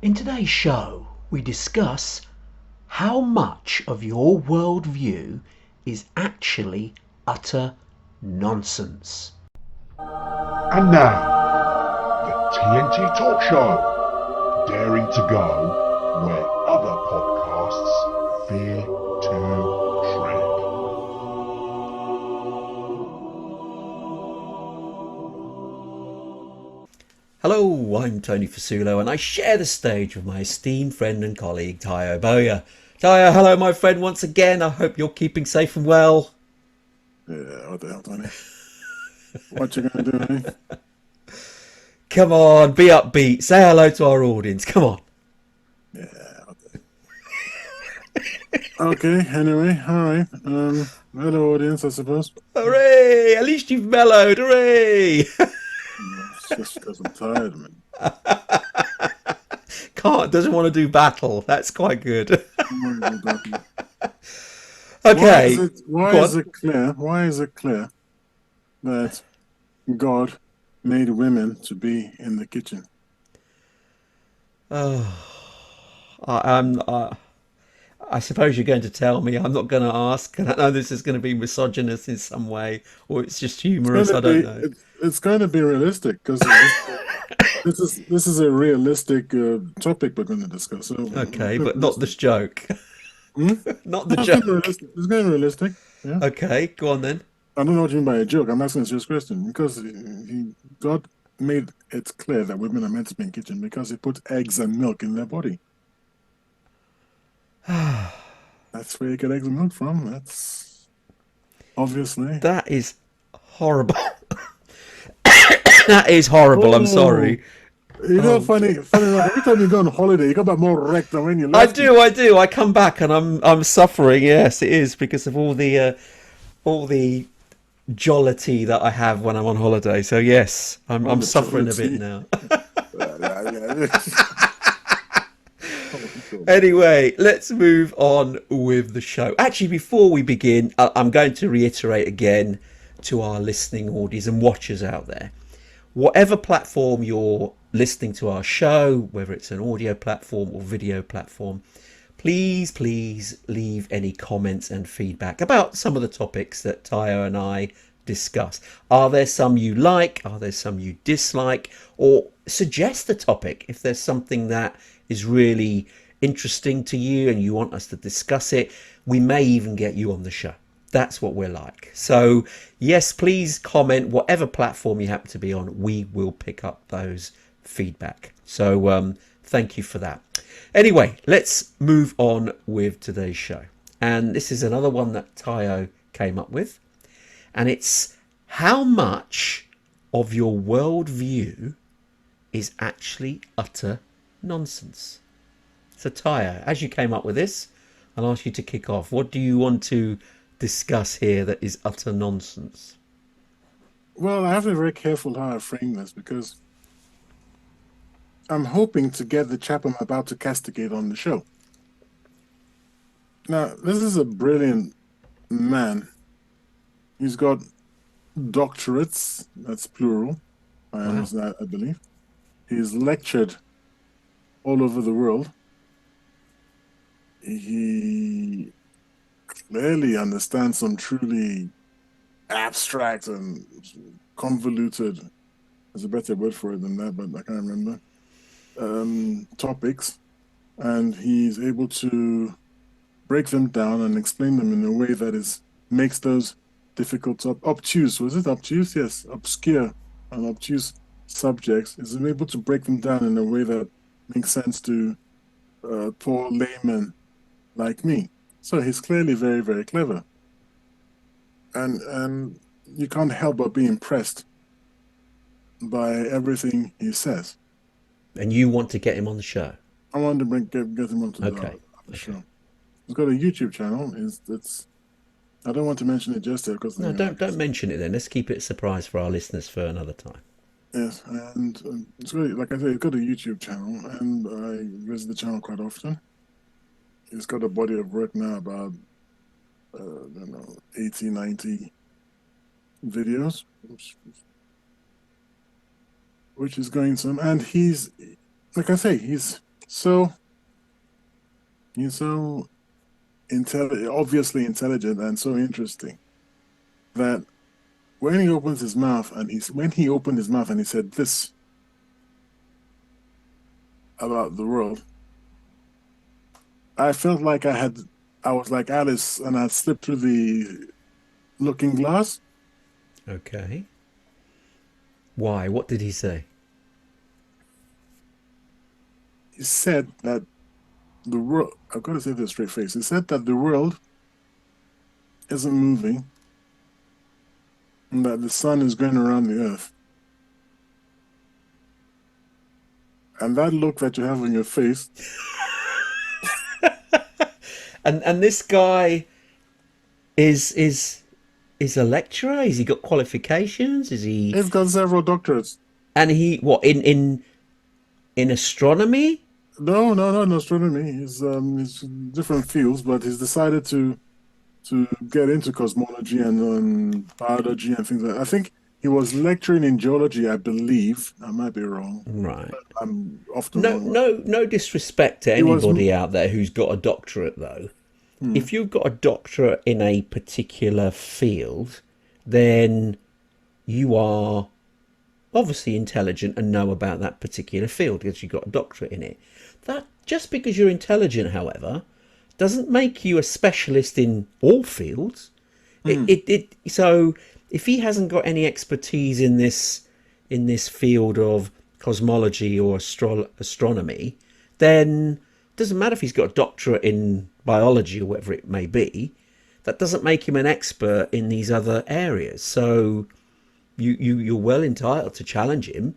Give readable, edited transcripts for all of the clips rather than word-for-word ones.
In today's show, we discuss how much of your worldview is actually utter nonsense. And now, the TNT Talk Show, daring to go where other podcasts fear to tread. Hello, I'm Tony Fasulo and I share the stage with my esteemed friend and colleague Tayo Boya. Tayo, hello my friend once again. I hope you're keeping safe and well. Yeah, what the hell, Tony? What you gonna do, eh? Come on, be upbeat. Say hello to our audience. Come on. Yeah. Okay, anyway, alright. Hello audience, I suppose. Hooray! At least you've mellowed. Hooray! It's just because I'm tired, man. Doesn't want to do battle. That's quite good. Okay. Okay. Why is it clear that God made women to be in the kitchen? I suppose you're going to tell me. I'm not going to ask. And I know this is going to be misogynist in some way, or it's just humorous. I don't know. It's going to be realistic because this is a realistic topic we're going to discuss. So Okay, but not this joke. Not the no, joke. It's going to be realistic. Yeah. Okay, go on then. I don't know what you mean by a joke. I'm asking a serious question because God made it clear that women are meant to be in the kitchen because He put eggs and milk in their body. That's where you get eggs and milk from. That's obviously. That is horrible. That is horrible. I'm sorry. You know, funny. Every time you go on holiday, you come back more wrecked than when you left. I do. I come back and I'm suffering. Yes, it is because of all the jollity that I have when I'm on holiday. So yes, I'm suffering a bit now. Anyway, let's move on with the show. Actually, before we begin, I'm going to reiterate again to our listening audience and watchers out there. Whatever platform you're listening to our show, whether it's an audio platform or video platform, please leave any comments and feedback about some of the topics that Tayo and I discuss. Are there some you like? Are there some you dislike? Or suggest a topic if there's something that is really interesting to you and you want us to discuss it. We may even get you on the show. That's what we're like. So yes, please comment whatever platform you happen to be on. We will pick up those feedback. So thank you for that. Anyway, let's move on with today's show. And this is another one that Tayo came up with. And it's how much of your worldview is actually utter nonsense. So Tayo, as you came up with this, I'll ask you to kick off. What do you want to discuss here that is utter nonsense? Well, I have to be very careful how I frame this because I'm hoping to get the chap I'm about to castigate on the show. Now, this is a brilliant man. He's got doctorates, that's plural, I believe. He's lectured all over the world. He clearly understands some truly abstract and convoluted, there's a better word for it than that, but I can't remember, topics. And he's able to break them down and explain them in a way that makes those difficult, obtuse, was it obtuse? Yes, obscure and obtuse subjects. Is able to break them down in a way that makes sense to poor layman like me. So he's clearly very, very clever. And you can't help but be impressed by everything he says. And you want to get him on the show? I want to get him onto the show. He's got a YouTube channel. I don't want to mention it just yet because don't mention it then. Let's keep it a surprise for our listeners for another time. Yes, and it's really, like I said, he's got a YouTube channel, and I visit the channel quite often. He's got a body of work now about 80, 90 videos, which is going some. And he's, like I say, he's So he's so obviously intelligent and so interesting that when he opens his mouth and when he opened his mouth and he said this about the world, I felt like I was like Alice and I slipped through the looking glass. Okay. Why? What did he say? He said that the world, I've got to say this straight face. He said that the world isn't moving and that the sun is going around the earth. And that look that you have on your face, And this guy is a lecturer. Has he got qualifications? Is he? he's got several doctorates. And he what in astronomy? No, no, not in astronomy. He's different fields, but he's decided to get into cosmology and biology and things like that. I think he was lecturing in geology, I believe. I might be wrong. Right. I'm often No, wrong. no, no disrespect to He was. anybody out there who's got a doctorate, though. Hmm. If you've got a doctorate in a particular field, then you are obviously intelligent and know about that particular field because you've got a doctorate in it. That just because you're intelligent, however, doesn't make you a specialist in all fields. Hmm. So if he hasn't got any expertise in this field of cosmology or astronomy, then it doesn't matter if he's got a doctorate in biology or whatever it may be. That doesn't make him an expert in these other areas. So you're well entitled to challenge him.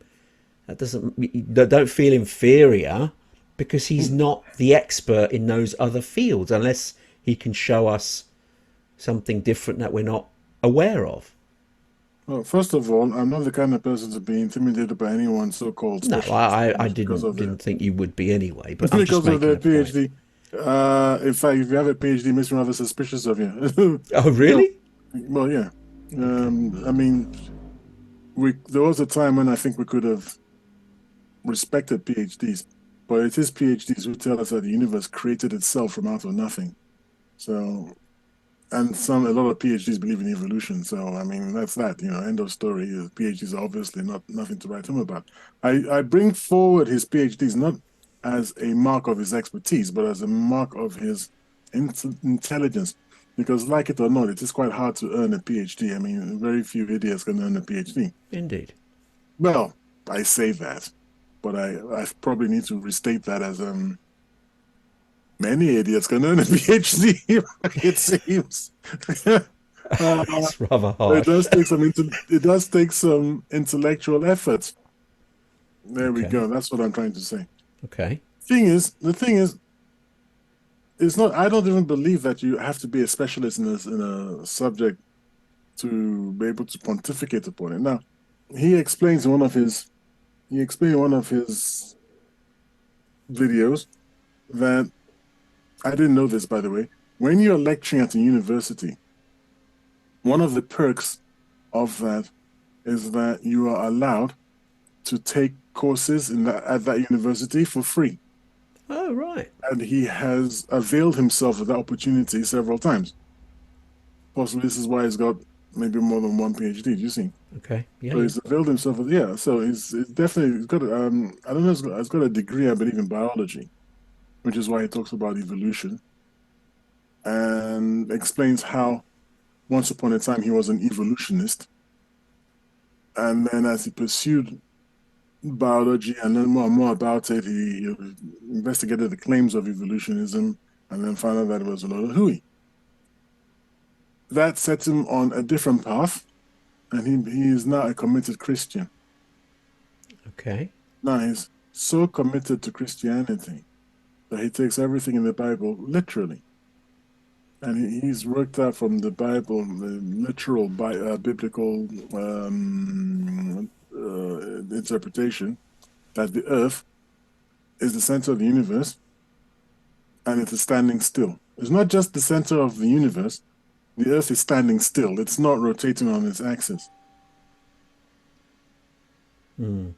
That doesn't don't feel inferior because he's not the expert in those other fields unless he can show us something different that we're not aware of. Well, first of all, I'm not the kind of person to be intimidated by anyone's so-called No, specialist I knowledge because of didn't think you would be anyway. But I'm just because of making their a point. PhD. In fact, if you have a PhD, it makes me rather suspicious of you. Oh, No, really? well, yeah. Okay. I mean, we there was a time when I think we could have respected PhDs, but it is PhDs who tell us that the universe created itself from out of nothing. So, and a lot of PhDs believe in evolution. So, I mean, that's that. End of story. PhDs are obviously nothing to write home about. I bring forward his PhDs not as a mark of his expertise, but as a mark of his intelligence. Because, like it or not, it is quite hard to earn a PhD. I mean, very few idiots can earn a PhD. Indeed. Well, I say that, but I probably need to restate that as many idiots can earn a PhD. It seems. It's rather It harsh. does take it does take some intellectual effort. There we Okay. go. That's what I'm trying to say. Okay. The thing is, it's not. I don't even believe that you have to be a specialist in a subject to be able to pontificate upon it. Now, he explains in one of his he explained in one of his videos that I didn't know this, by the way. When you're lecturing at a university, one of the perks of that is that you are allowed to take courses at that university for free. Oh, right. And he has availed himself of that opportunity several times. Possibly this is why he's got maybe more than one PhD, do you see? Okay. Yeah, So yeah. he's availed himself of, yeah. So he's definitely he's got I don't know, he's got a degree, I believe, in biology, which is why he talks about evolution and explains how once upon a time he was an evolutionist. And then as he pursued biology and learned more and more about it, he investigated the claims of evolutionism and then found out that it was a lot of hooey. That set him on a different path, and he is now a committed Christian. Okay. Now he's so committed to Christianity that he takes everything in the Bible literally. And he's worked out from the Bible, the literal biblical interpretation, that the earth is the center of the universe and it is standing still. It's not just the center of the universe, the earth is standing still. It's not rotating on its axis. Hmm.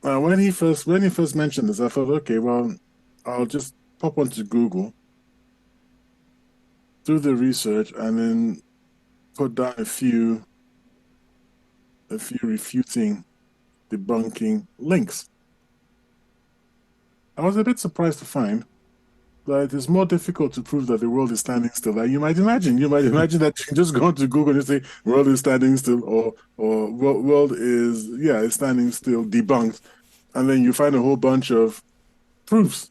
When he first mentioned this, I thought, okay, well, I'll just pop onto Google, do the research, and then put down a few refuting, debunking links. I was a bit surprised to find that it is more difficult to prove that the world is standing still than you might imagine. You might imagine that you can just go onto Google and say world is standing still, or world is is standing still debunked, and then you find a whole bunch of proofs.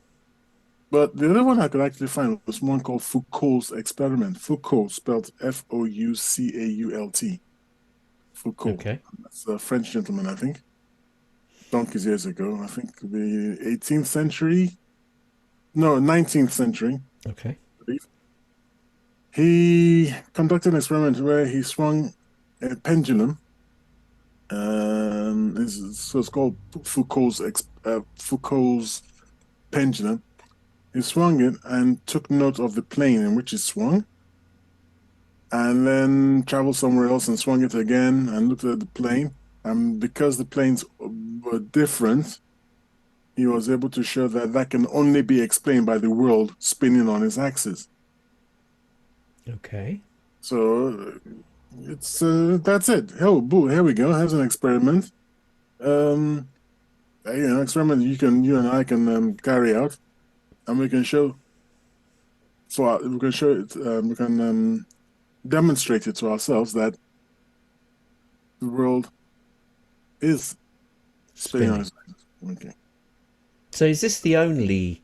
But the other one I could actually find was one called Foucault's experiment. Foucault, spelled Foucault. Foucault. Okay. That's a French gentleman, I think. Donkeys years ago. I think the 18th century. No, 19th century, Okay. I believe. He conducted an experiment where he swung a pendulum. So it's called Foucault's pendulum. He swung it and took note of the plane in which it swung, and then traveled somewhere else and swung it again and looked at the plane. And because the planes were different, he was able to show that that can only be explained by the world spinning on its axis. Okay. So it's that's it. Oh, boo! Here we go. Here's an experiment. Experiment you and I can carry out, and we can show. We can show it. We can demonstrate it to ourselves that the world is spinning on its axis. Okay. So is this the only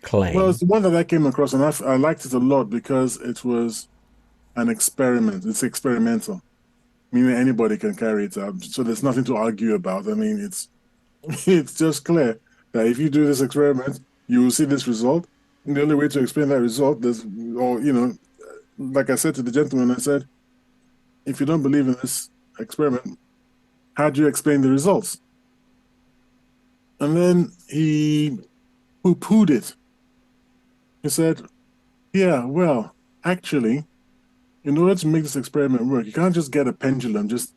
Well, claim? it's the one that I came across, and I liked it a lot because it was an experiment. It's experimental, meaning anybody can carry it out. So there's nothing to argue about. I mean, it's it's just clear that if you do this experiment, you will see this result. And the only way to explain that result is, or like I said to the gentleman, I said, if you don't believe in this experiment, how do you explain the results? And then he poo-pooed it. He said, yeah, well, actually, in order to make this experiment work, you can't just get a pendulum, just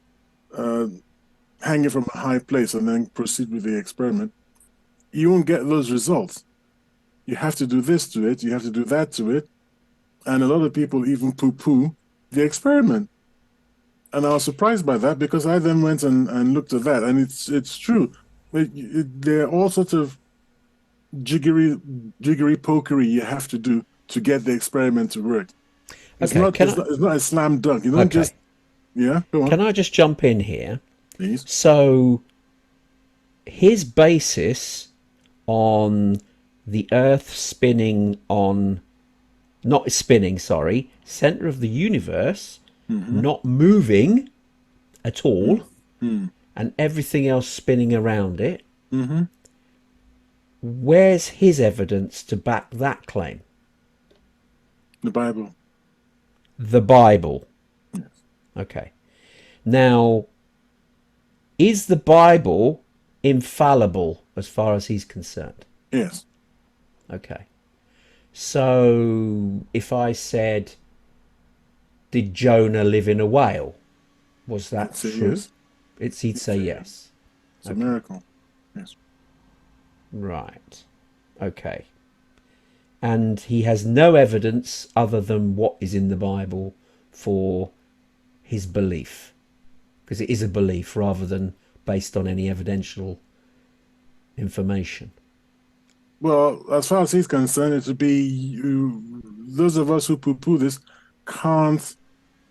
hang it from a high place and then proceed with the experiment. You won't get those results. You have to do this to it, you have to do that to it. And a lot of people even poo-poo the experiment. And I was surprised by that because I then went and looked at that, and it's true. There are all sorts of jiggery pokery you have to do to get the experiment to work. It's Okay. it's not a slam dunk. You don't Okay. just go on, Can I just jump in here? please. So his basis on the Earth spinning on, not spinning, sorry, center of the universe, not moving at all, and everything else spinning around it. Mm-hmm. Where's his evidence to back that claim? The Bible. The Bible. Yes. Okay. Now, is the Bible infallible as far as he's concerned? Yes. Okay. So if I said, did Jonah live in a whale? Was that I'd say true? yes. He'd say yes. It's a miracle. Yes. Right. Okay. And he has no evidence other than what is in the Bible for his belief. Because it is a belief rather than based on any evidential information. Well, as far as he's concerned, it would be those of us who poo-poo this can't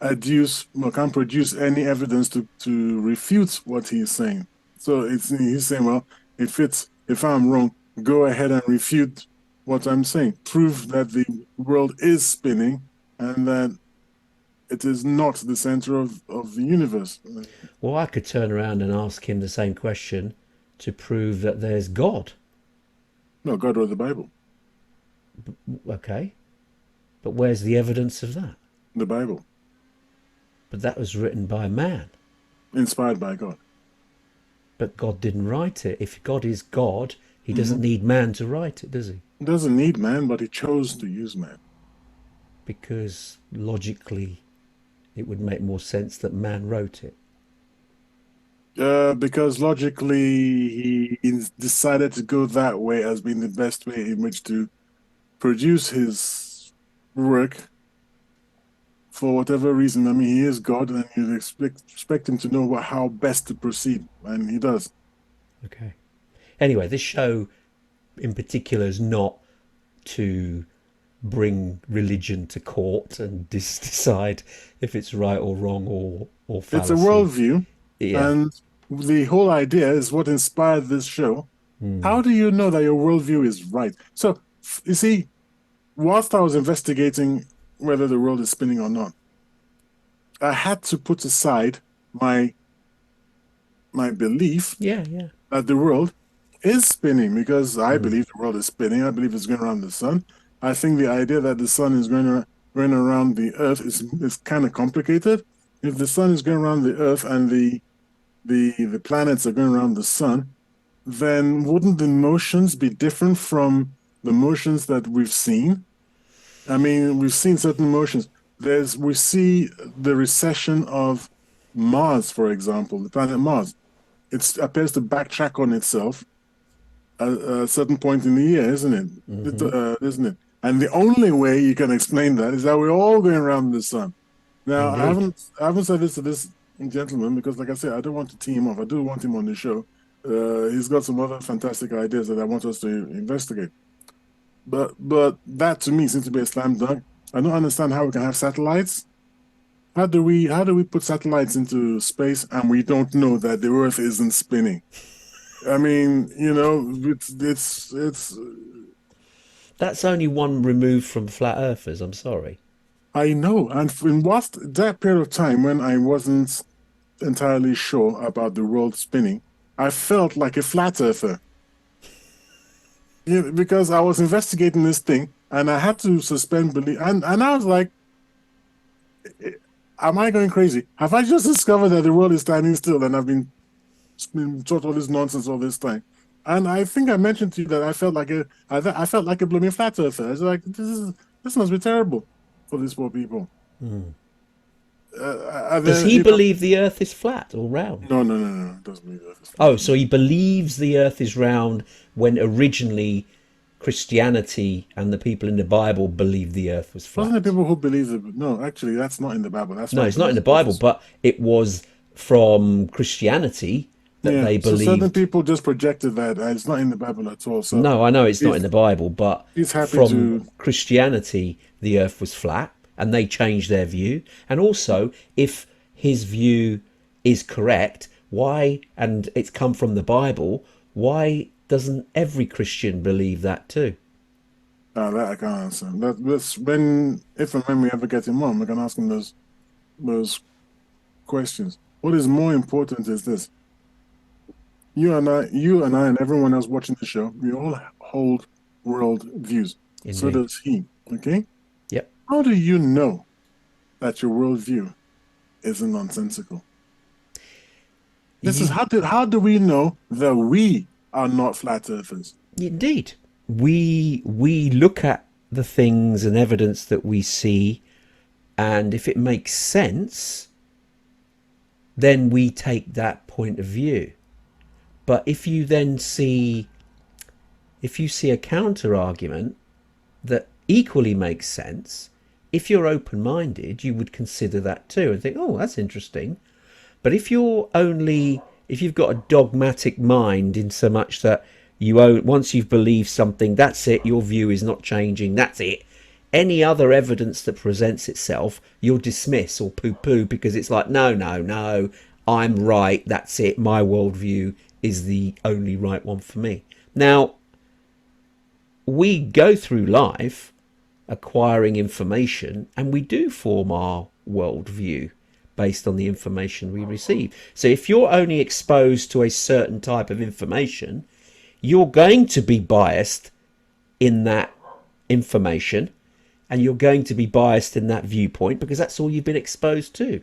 can't produce any evidence to refute what he's saying. So he's saying, well, if I'm wrong, go ahead and refute what I'm saying. Prove that the world is spinning and that it is not the center of the universe. Well, I could turn around and ask him the same question to prove that there's God. No, God wrote the Bible. Okay. But where's the evidence of that? The Bible, But that was written by man. inspired by God. But God didn't write it. If God is God, he doesn't need man to write it, does he? He doesn't need man, but he chose to use man. Because logically, it would make more sense that man wrote it. Because logically he decided to go that way as being the best way in which to produce his work for whatever reason. I mean, he is God, and you expect him to know how best to proceed, and he does. Okay. Anyway, this show in particular is not to bring religion to court and decide if it's right or wrong or It's a fallacy. worldview, Yeah. and the whole idea is what inspired this show. How do you know that your worldview is right? So, you see, whilst I was investigating whether the world is spinning or not, I had to put aside my my belief Yeah, yeah. that the world is spinning because I believe the world is spinning. I believe it's going around the sun. I think the idea that the sun is going around the earth is kind of complicated. If the sun is going around the earth and the planets are going around the sun, then wouldn't the motions be different from the motions that we've seen? I mean, we've seen certain motions. We see the recession of Mars, for example, the planet Mars. It appears to backtrack on itself at a certain point in the year, isn't it? Isn't it? And the only way you can explain that is that we're all going around the sun. Now, Indeed. I haven't said this to this gentleman because, like I said, I don't want to tee him off. I do want him on the show. He's got some other fantastic ideas that I want us to investigate. But that to me seems to be a slam dunk. I don't understand how we can have satellites. How do we put satellites into space and we don't know that the Earth isn't spinning? I mean, it's That's only one removed from flat earthers, I'm sorry. I know. And in whilst that period of time when I wasn't entirely sure about the world spinning, I felt like a flat earther. Because I was investigating this thing and I had to suspend belief. And I was like, am I going crazy? Have I just discovered that the world is standing still and I've been taught all this nonsense all this time? And I think I mentioned to you that I felt like a blooming flat earther. I was like, this must be terrible for these poor people. And Does then he believe the earth is flat or round? no, it doesn't believe that it's flat. Oh, so he believes the earth is round when originally Christianity and the people in the Bible believed the earth was Wasn't there flat. people who believe it? No, actually, that's not in the Bible. That's No, like it's the not in most the Bible, closest. but it was from Christianity that Yeah, they so certain believed. people just projected that it's not in the Bible at all. So No, I know it's not in he's the Bible, but he's happy from to. Christianity, the earth was flat, and they changed their view. And also, if his view is correct, why, and it's come from the Bible, why doesn't every Christian believe that too? That I can't answer. That's when, if and when we ever get him on, we can ask him those questions. What is more important is this: and everyone else watching the show, we all hold world views. So Indeed. does he. Okay. Yep. How do you know that your worldview isn't nonsensical? This is You, how do we know that we are not flat earthers? indeed. We look at the things and evidence that we see, and if it makes sense, then we take that point of view. But if you see a counter argument that equally makes sense, if you're open minded, you would consider that too and think, oh, that's interesting. But if you've got a dogmatic mind in so much that once you've believed something, that's it, your view is not changing, that's it. Any other evidence that presents itself, you'll dismiss or poo poo because it's like, no, no, no, I'm right, that's it, my worldview is the only right one for me. Now, we go through life acquiring information and we do form our worldview based on the information we receive. So if you're only exposed to a certain type of information, you're going to be biased in that information and you're going to be biased in that viewpoint because that's all you've been exposed to.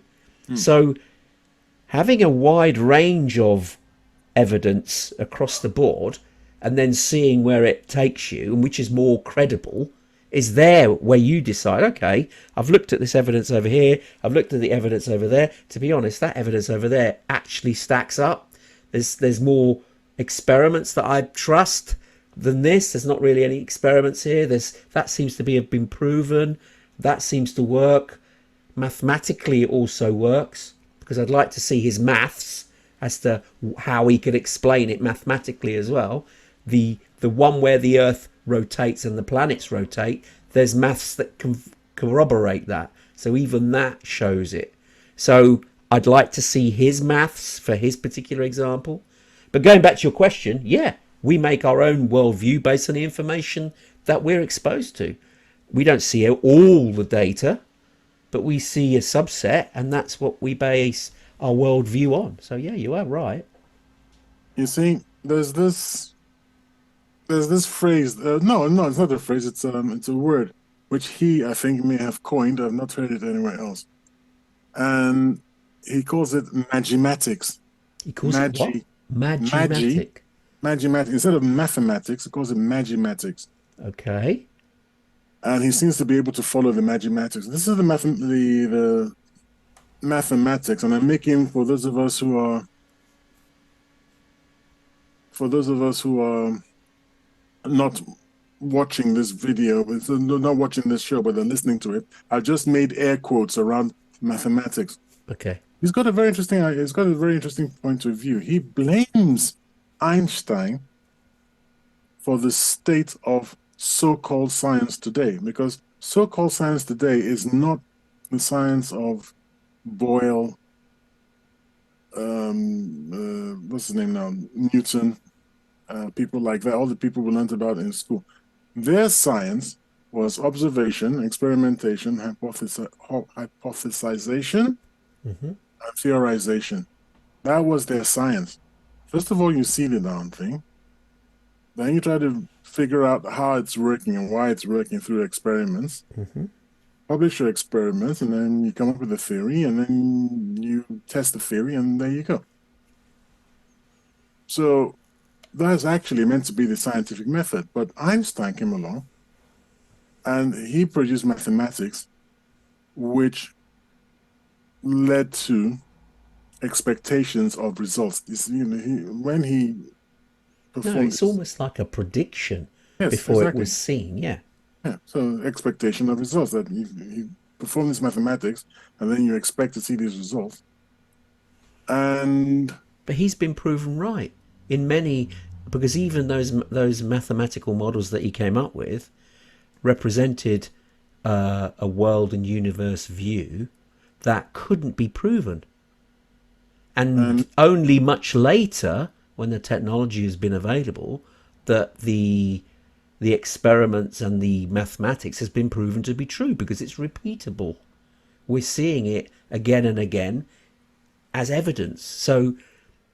So having a wide range of evidence across the board and then seeing where it takes you and which is more credible is there where you decide, okay, I've looked at this evidence over here, I've looked at the evidence over there. To be honest, that evidence over there actually stacks up. There's more experiments that I trust than this. There's not really any experiments here. That seems to have been proven. That seems to work. Mathematically, it also works, because I'd like to see his maths as to how he could explain it mathematically as well. The one where the Earth rotates and the planets rotate, there's maths that can corroborate that. So even that shows it. So I'd like to see his maths for his particular example. But going back to your question, yeah, we make our own worldview based on the information that we're exposed to. We don't see all the data, but we see a subset, and that's what we base our worldview on. So yeah, you are right. You see, there's this phrase. No, it's not a phrase. It's a word which he, I think, may have coined. I've not heard it anywhere else, and he calls it magimatics. He calls it what? Magimatic. Magimatic. Instead of mathematics, he calls it magimatics. Okay. And he seems to be able to follow the magimatics. This is the mathematics, and I'm making for those of us who are not watching this video, not watching this show, but they're listening to it. I just made air quotes around mathematics. Okay. He's got a very interesting point of view. He blames Einstein for the state of so-called science today, because so-called science today is not the science of Boyle, what's his name now, Newton, people like that, all the people we learned about in school. Their science was observation, experimentation, hypothesization, and theorization. That was their science. First of all, you see the darn thing. Then you try to figure out how it's working and why it's working through experiments. Publish your experiments, and then you come up with a theory, and then you test the theory, and there you go. So that's actually meant to be the scientific method. But Einstein came along, and he produced mathematics, which led to expectations of results. When he performed, it's almost like a prediction before it was seen. Yeah. So expectation of results, that you perform this mathematics, and then you expect to see these results. But he's been proven right in many, because even those mathematical models that he came up with represented a world and universe view that couldn't be proven. And only much later, when the technology has been available, that the experiments and the mathematics has been proven to be true, because it's repeatable. We're seeing it again and again as evidence. So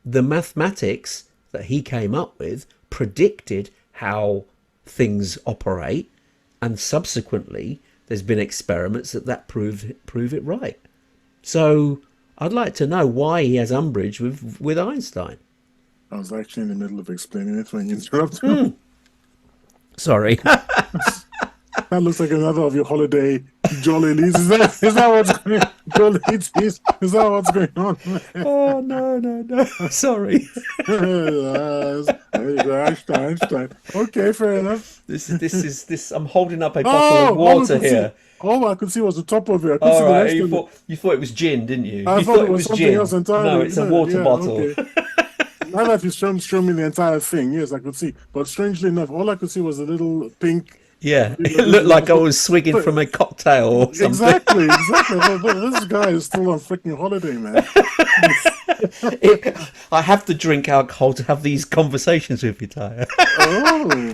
the mathematics that he came up with predicted how things operate, and subsequently there's been experiments that prove it right. So I'd like to know why he has umbrage with Einstein. I was actually in the middle of explaining it when you interrupted me. Sorry. That looks like another of your holiday jollies. Is that what's going on? Jollies? Is that what's going on? Oh, no. Sorry. Einstein. Okay, fair enough. This. I'm holding up a bottle of water here. All I could see was the top of it. All right, you thought it was gin, didn't you? I thought it was something gin. else entirely. No, it's a water bottle. Okay. Now that you've shown me the entire thing, yes, I could see. But strangely enough, all I could see was a little pink. Yeah, it looked like I was swigging from a cocktail or something. Exactly. This guy is still on freaking holiday, man. I have to drink alcohol to have these conversations with you, Tyre. Oh,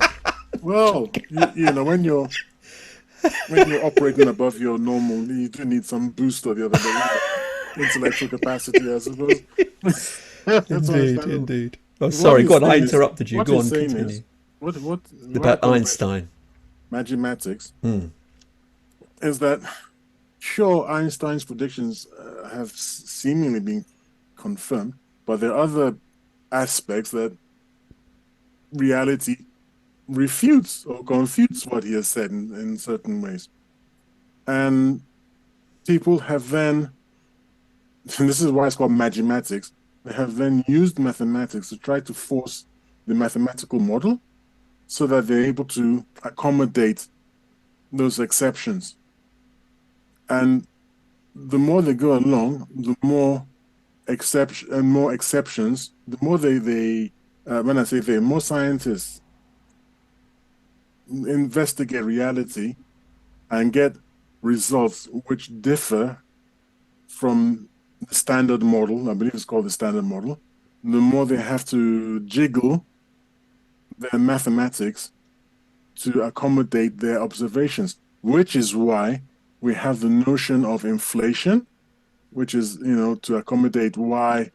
well, you know, when you're operating above your normal, you do need some boost or the other day. Intellectual capacity, I suppose. Indeed. Oh, sorry, go on. I interrupted you. Go on, continue. What about Einstein? Magimatics is that, sure, Einstein's predictions have seemingly been confirmed, but there are other aspects that reality refutes or confutes what he has said in certain ways. And people have then, and this is why it's called magimatics, they have then used mathematics to try to force the mathematical model so that they're able to accommodate those exceptions. And the more they go along, the more exceptions, the more when I say they, more scientists investigate reality and get results which differ from the standard model. I believe it's called the standard model. The more they have to jiggle their mathematics to accommodate their observations, which is why we have the notion of inflation, which is, to accommodate why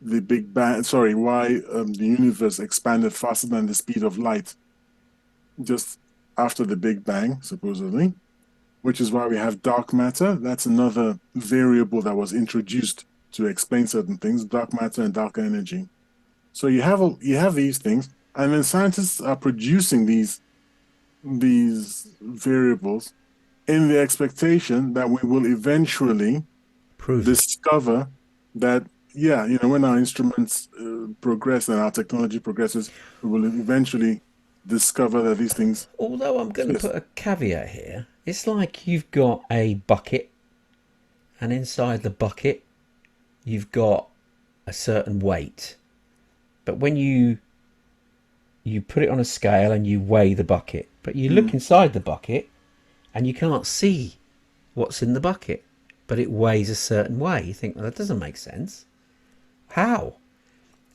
the Big Bang, why the universe expanded faster than the speed of light just after the Big Bang, supposedly, which is why we have dark matter. That's another variable that was introduced to explain certain things, dark matter and dark energy. So you have these things, and then scientists are producing these variables in the expectation that we will eventually discover that, when our instruments progress and our technology progresses, we will eventually discover that these things. Although I'm going to put a caveat here, it's like you've got a bucket, and inside the bucket, you've got a certain weight. But when you put it on a scale and you weigh the bucket, but you look inside the bucket and you can't see what's in the bucket, but it weighs a certain way. You think, well, that doesn't make sense. How?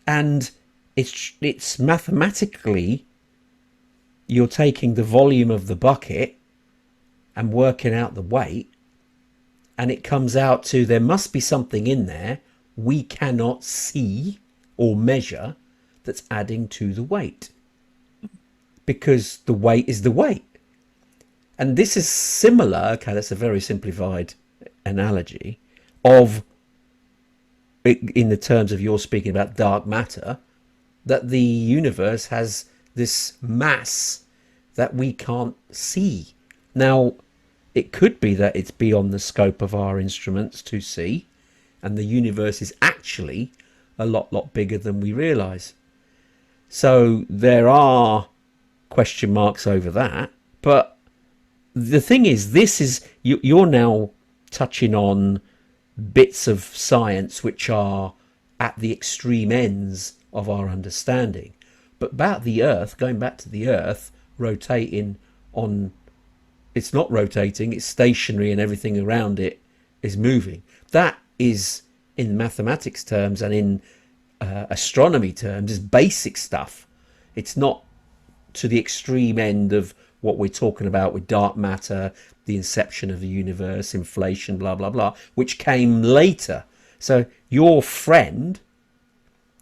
And it's mathematically, you're taking the volume of the bucket and working out the weight, and it comes out to there must be something in there we cannot see or measure that's adding to the weight, because the weight is the weight. And this is similar, okay, that's a very simplified analogy of, in the terms of you're speaking about dark matter, that the universe has this mass that we can't see. Now, it could be that it's beyond the scope of our instruments to see, and the universe is actually a lot bigger than we realize. So there are question marks over that. But the thing is, you're now touching on bits of science which are at the extreme ends of our understanding. But about the Earth, going back to the Earth rotating on, it's not rotating, it's stationary, and everything around it is moving. That is, in mathematics terms and in astronomy terms, is basic stuff. It's not to the extreme end of what we're talking about with dark matter, the inception of the universe, inflation, blah blah blah, which came later. So your friend,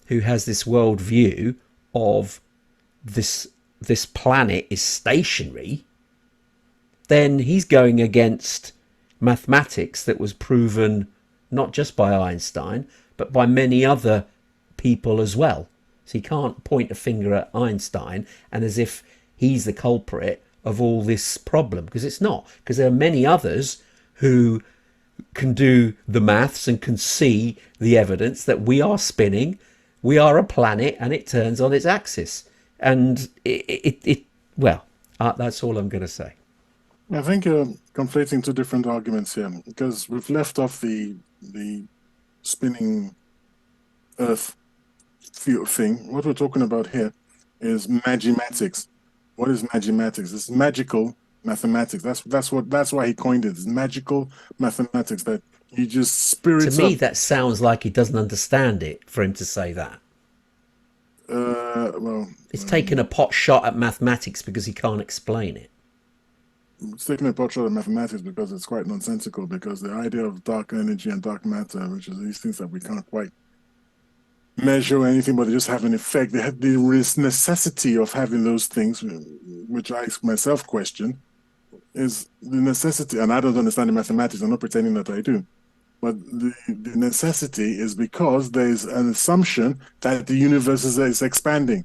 who has this worldview of this planet is stationary, then he's going against mathematics that was proven not just by Einstein, but by many other people as well. So you can't point a finger at Einstein and as if he's the culprit of all this problem, because it's not. Because there are many others who can do the maths and can see the evidence that we are spinning, we are a planet, and it turns on its axis. And that's all I'm going to say. I think you're conflating two different arguments here, because we've left off the spinning Earth thing. What we're talking about here is magimatics. What is magimatics? It's magical mathematics. That's why he coined it. It's magical mathematics, that you just spirits. To me, that sounds like he doesn't understand it for him to say that. It's taking a pot shot at mathematics because he can't explain it. It's taking a pot shot at mathematics because it's quite nonsensical, because the idea of dark energy and dark matter, which is these things that we can't quite measure or anything, but they just have an effect. They have the necessity of having those things, which I myself question, is the necessity, and I don't understand the mathematics, I'm not pretending that I do, but the necessity is because there is an assumption that the universe is expanding.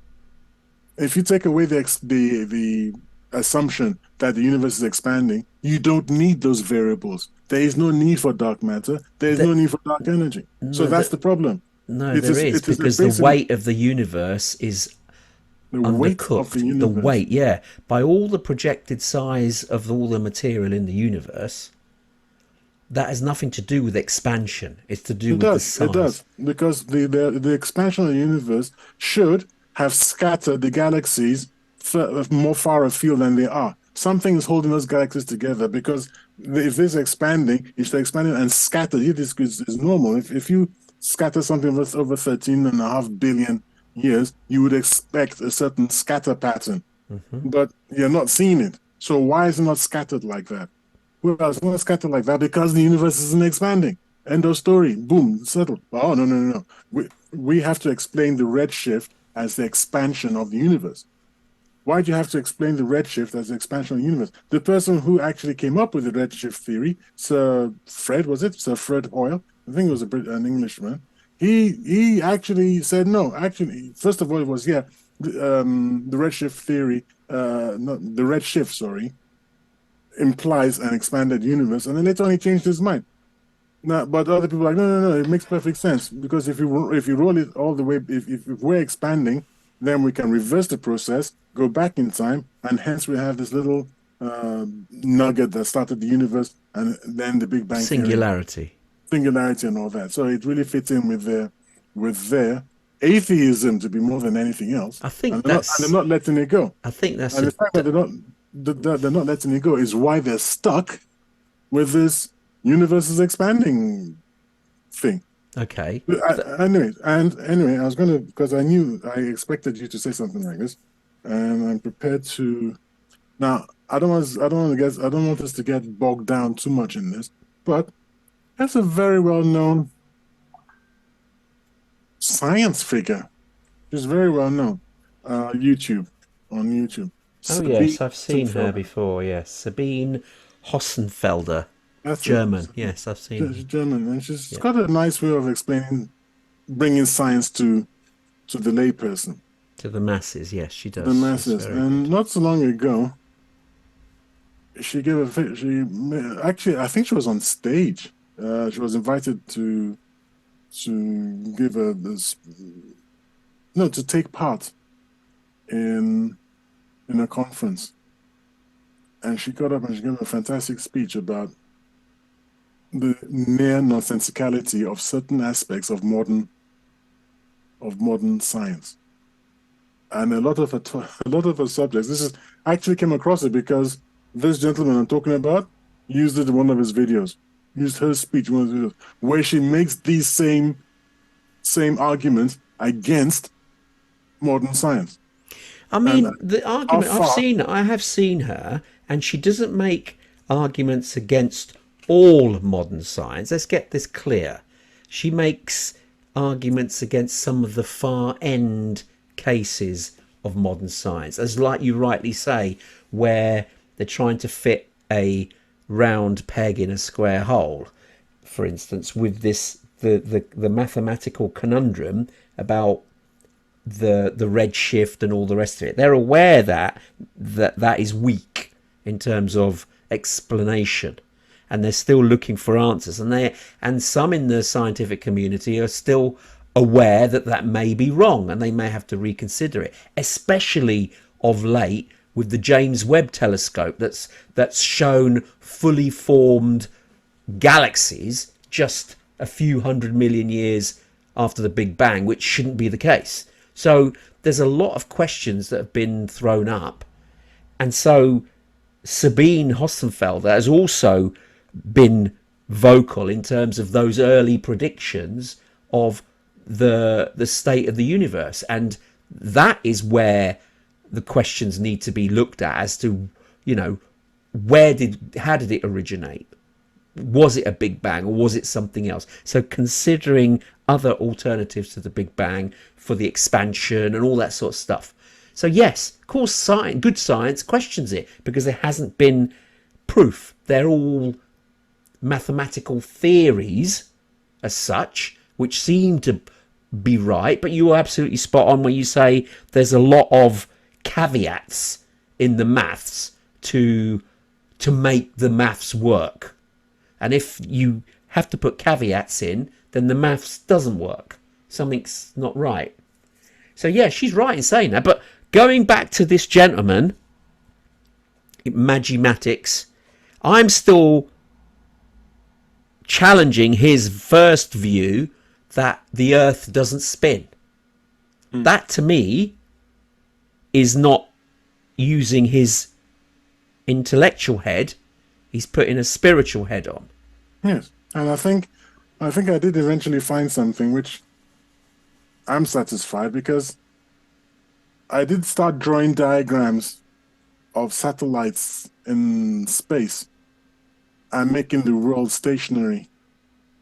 If you take away the assumption that the universe is expanding, you don't need those variables. There is no need for dark matter. There is no That need for dark energy. So no, that's the problem. no, there is, It is a because the basically weight of the universe is the weight of the undercooked. The universe. weight, yeah, by all the projected size of all the material in the universe, that has nothing to do with expansion. It's to do with the It size. does, because the expansion of the universe should have scattered the galaxies more far afield than they are. Something is holding those galaxies together because if this expanding, if they're expanding and scattered, it is normal. If you scatter something that's over 13.5 billion years, you would expect a certain scatter pattern, but you're not seeing it. So why is it not scattered like that? Well, it's not scattered like that because the universe isn't expanding. End of story. Boom, settled. Oh, no, no, no, no. We have to explain the redshift as the expansion of the universe. Why do you have to explain the redshift as the expansion of the universe? The person who actually came up with the redshift theory, Sir Fred, was it? Sir Fred Hoyle? I think it was an Englishman. He actually said no. Actually, first of all, it was the redshift theory, not the redshift, sorry, implies an expanded universe, and then later on he changed his mind. Now, but other people are like, no, no, no, it makes perfect sense because if you roll it all the way, if we're expanding, then we can reverse the process, go back in time, and hence we have this little nugget that started the universe, and then the Big Bang theory, Singularity. singularity, and all that. So it really fits in with their atheism to be more than anything else, I think and they're that's. not letting it go. I think that's And a. the fact that they're not letting it go is why they're stuck with this universe is expanding thing. Okay. Anyway, I was gonna because I expected you to say something like this, and I'm prepared to. Now, I don't want us to get bogged down too much in this, but that's a very well known science figure. She's very well known. YouTube on YouTube. Oh Sabine yes, I've seen her Hossenfelder. before. Yes, Sabine Hossenfelder, That's it. German. Yes, I've seen She's her. German, and she's Yeah, got a nice way of explaining, bringing science to the layperson, to the masses. Yes, she to the does. She's masses. very And good. not so long ago, she actually I think she was on stage. She was invited to give a this no to take part in a conference, and she got up and she gave a fantastic speech about the near nonsensicality of certain aspects of modern science. And a lot of a lot of her subjects. This is I actually came across it because this gentleman I'm talking about used it in one of his videos, used her speech in one of his videos, where she makes these same arguments against modern science. I And mean, the how argument far I have seen her, and she doesn't make arguments against all modern science. Let's get this clear. She makes arguments against some of the far end cases of modern science, as like you rightly say, where they're trying to fit a round peg in a square hole. For instance, with this the mathematical conundrum about the red shift and all the rest of it. They're aware that is weak in terms of explanation, and they're still looking for answers. And some in the scientific community are still aware that may be wrong, and they may have to reconsider it. Especially of late with the James Webb Telescope, that's shown fully formed galaxies just a few 100 million years after the Big Bang, which shouldn't be the case. So there's a lot of questions that have been thrown up. And so Sabine Hossenfelder has also been vocal in terms of those early predictions of the state of the universe. And that is where the questions need to be looked at as to, how did it originate? Was it a Big Bang or was it something else? So considering other alternatives to the Big Bang for the expansion and all that sort of stuff. So yes, of course, good science questions it because there hasn't been proof. They're all mathematical theories as such, which seem to be right. But you are absolutely spot on when you say there's a lot of caveats in the maths to make the maths work. And if you have to put caveats in, then the maths doesn't work. Something's not right. So yeah, she's right in saying that. But going back to this gentleman, Magimatics, I'm still challenging his first view that the earth doesn't spin. That to me is not using his intellectual head. He's putting a spiritual head on. Yes, and I think I did eventually find something which I'm satisfied, because I did start drawing diagrams of satellites in space and making the world stationary.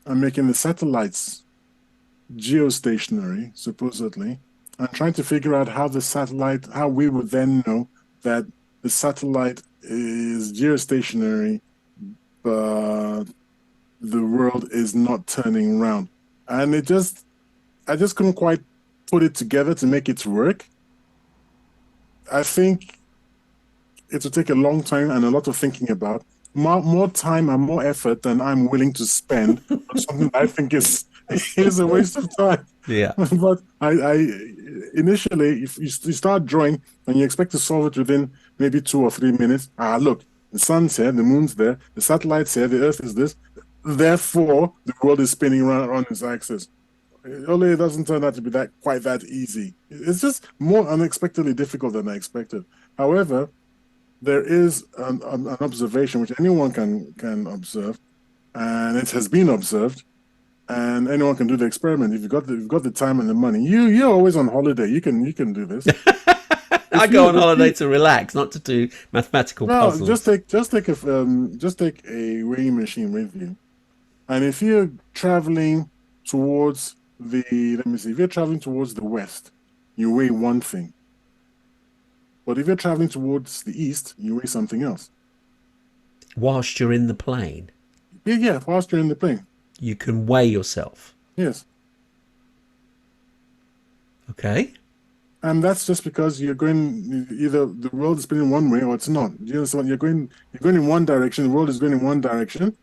I'm making the satellites geostationary, supposedly, and trying to figure out how we would then know that the satellite is geostationary, but the world is not turning around. And I just couldn't quite put it together to make it work. I think it will take a long time and a lot of thinking about, more time and more effort than I'm willing to spend on something I think is a waste of time. Yeah. But I initially, if you start drawing and you expect to solve it within maybe 2 or 3 minutes, look, the sun's here, the moon's there, the satellite's here, the earth is this, therefore the world is spinning around on its axis. Only it doesn't turn out to be quite that easy. It's just more unexpectedly difficult than I expected. However, there is an observation which anyone can observe, and it has been observed, and anyone can do the experiment if you've got the time and the money. You're always on holiday. You can do this. I go on holiday to relax, not to do mathematical puzzles. Just take a weighing machine with you, and if you're traveling towards if you're traveling towards the west, you weigh one thing. But if you're traveling towards the east, you weigh something else. Whilst you're in the plane. Yeah, whilst you're in the plane. You can weigh yourself. Yes. Okay. And that's just because you're going, either the world is spinning one way or it's not. You understand? You're going in one direction, the world is going in one direction,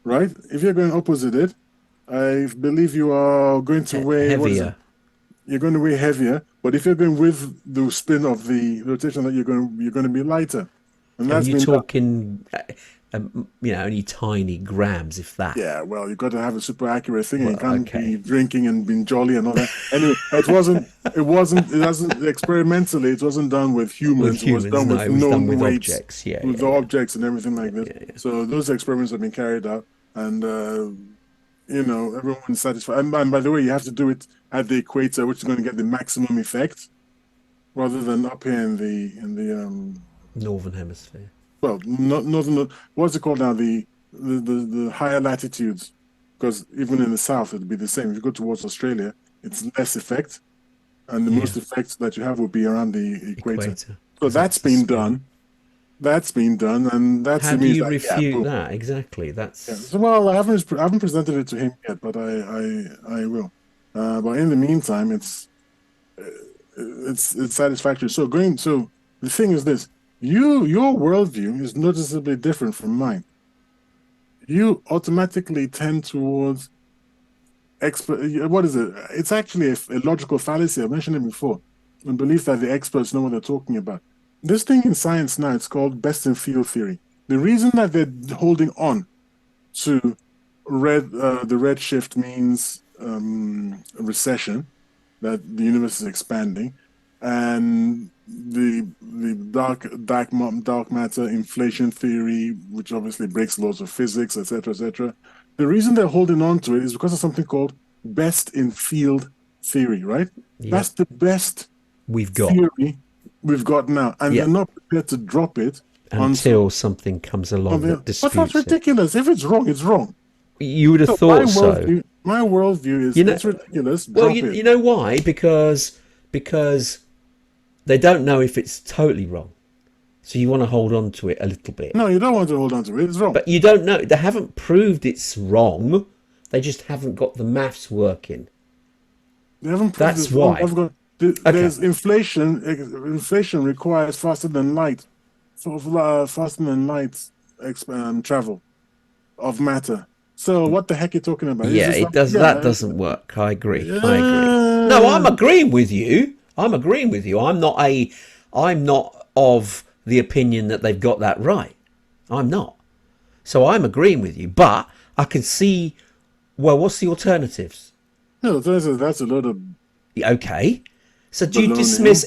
right? If you're going opposite it, I believe you are going to weigh heavier. You're going to weigh heavier, but if you're going with the spin of the rotation, that you're going to be lighter. And that's you're talking, only tiny grams, if that. Yeah, well, you've got to have a super accurate thing, and you can't be drinking and being jolly and all that. Anyway, it wasn't experimentally. It wasn't done with humans. It was done with known weights, objects. With objects and everything like this. Yeah. So those experiments have been carried out, and everyone's satisfied. And by the way, you have to do it at the equator, which is going to get the maximum effect, rather than up here in the northern hemisphere. Well, not what's it called now? The higher latitudes, because even in the south it'd be the same. If you go towards Australia, it's less effect, and the most effect that you have will be around the equator. So that's been done. That's been done, and that's. How do you refute that? Exactly. That's. Yeah. So, well, I haven't presented it to him yet, but I will. But in the meantime, it's satisfactory. So the thing is this: your worldview is noticeably different from mine. You automatically tend towards what is it? It's actually a logical fallacy. I mentioned it before. And belief that the experts know what they're talking about. This thing in science now, it's called best in field theory. The reason that they're holding on to the red shift means recession, that the universe is expanding, and the dark matter inflation theory, which obviously breaks laws of physics, etc., etc. The reason they're holding on to it is because of something called best in field theory, right? Yep. That's the best theory we've got now, and they're not prepared to drop it until something comes along that disputes But that's ridiculous. If it's wrong, it's wrong. You would have thought so. My worldview is it's ridiculous. Well, you know why? Because they don't know if it's totally wrong. So you want to hold on to it a little bit. No, you don't want to hold on to it. It's wrong. But you don't know. They haven't proved it's wrong. They just haven't got the maths working. They haven't proved That's it's why. wrong. There's inflation. Inflation requires faster than light, faster than light travel of matter. So what the heck are you talking about? It's Yeah, just it like, does. That yeah, doesn't work. I agree. I agree. No, I'm yeah. agreeing with you. I'm agreeing with you. I'm not of the opinion that they've got that right. I'm not. So I'm agreeing with you. But I can see. Well, what's the alternatives? No, that's a lot of Okay. So do you baloney. dismiss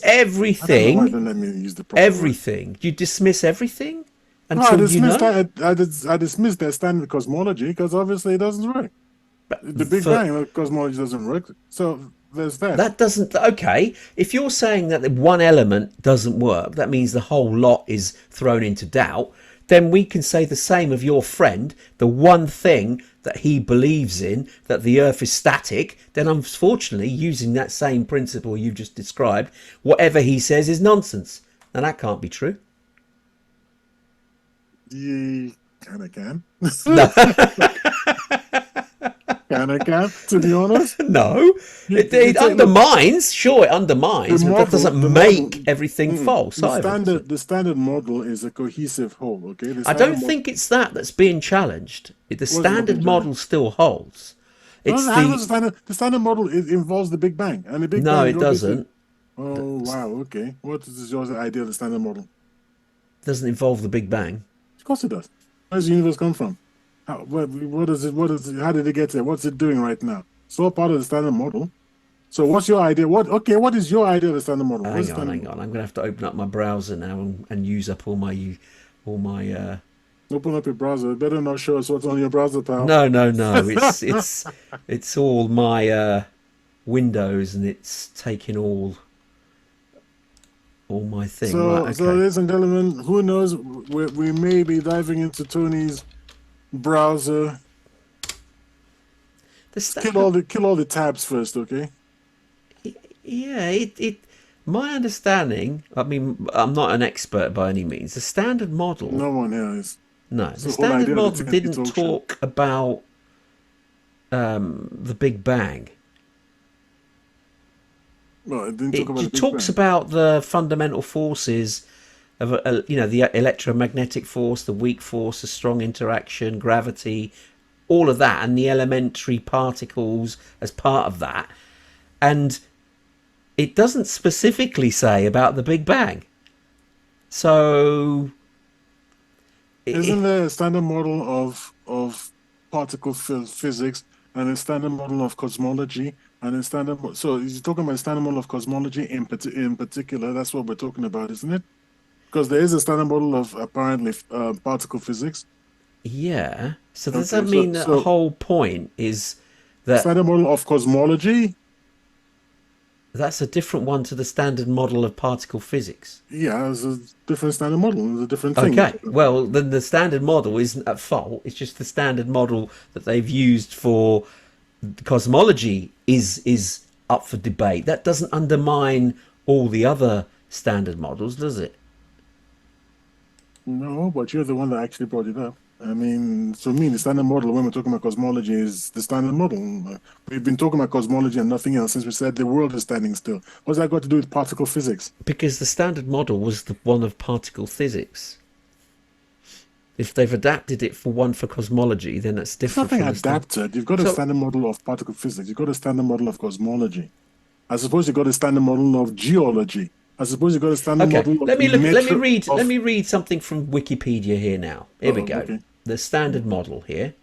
I don't know why they everything? don't let me use the proper word. Everything? Do you dismiss everything No, I until you dismissed know? that. I dismissed their standard cosmology because obviously it doesn't work. The Big For Bang cosmology doesn't work. So there's that. that doesn't. Okay, if you're saying that the one element doesn't work, that means the whole lot is thrown into doubt. Then we can say the same of your friend. The one thing that he believes in, that the Earth is static, then unfortunately, using that same principle you just described, whatever he says is nonsense. Now that can't be true. You kind of can. No, Kind of can, to be honest. no. You It take look, undermines. Sure, it the undermines, but that model, doesn't the model, make everything false either. Does it? the standard model is a cohesive whole. Okay, the I standard don't model. think it's that that's being challenged. The What's not being standard challenged? model still holds. Well, It's how does the the standard model involves the Big Bang, and the Big no, Bang it obviously. doesn't. Oh wow, okay. What is your idea of the standard model? Doesn't involve the Big Bang. Of course it does. Where does the universe come from? What is it? What is it? How did it get there? What's it doing right now? It's all part of the standard model. So what's your idea? What is your idea of the standard model? What's Hang the on, standard hang model? on. I'm gonna have to open up my browser now and use up all my. Open up your browser. It better not show us what's on your browser, pal. No, no, no. It's all my Windows, and it's taking all my thing. Right. So, Okay. ladies and gentlemen, who knows? We may be diving into Tony's browser. The Kill all the tabs first, okay? Yeah, it my understanding, I mean, I'm not an expert by any means. The standard model, No one here is. no, It's the the whole standard idea of the model TNT didn't talk show. talk about the Big Bang. Well, it didn't talk It about the just Big talks Bang. about the fundamental forces of, the electromagnetic force, the weak force, the strong interaction, gravity, all of that, and the elementary particles as part of that. And it doesn't specifically say about the Big Bang. So Isn't there a standard model of particle physics and a standard model of cosmology and a so you're talking about a standard model of cosmology in particular? That's what we're talking about, isn't it? Because there is a standard model of apparently particle physics. yeah. So does Okay, that mean that the so whole point is that standard model of cosmology. that's a different one to the standard model of particle physics? Yeah, it's a different standard model. It's a different thing. Okay. Well, then the standard model isn't at fault. It's just the standard model that they've used for cosmology is up for debate. That doesn't undermine all the other standard models, does it? No, but you're the one that actually brought it up. I mean, to me, the standard model when we're talking about cosmology is the standard model. We've been talking about cosmology and nothing else since we said the world is standing still. What's that got to do with particle physics? Because the standard model was the one of particle physics. If they've adapted it for one for cosmology, then that's It's different nothing from the standard. adapted. You've got a So standard model of particle physics. You've got a standard model of cosmology. I suppose you've got a standard model of geology. I suppose you've got a standard okay, model of let me look. metro Let of. me read something from Wikipedia here now. Here we Oh, go. okay. The standard model here.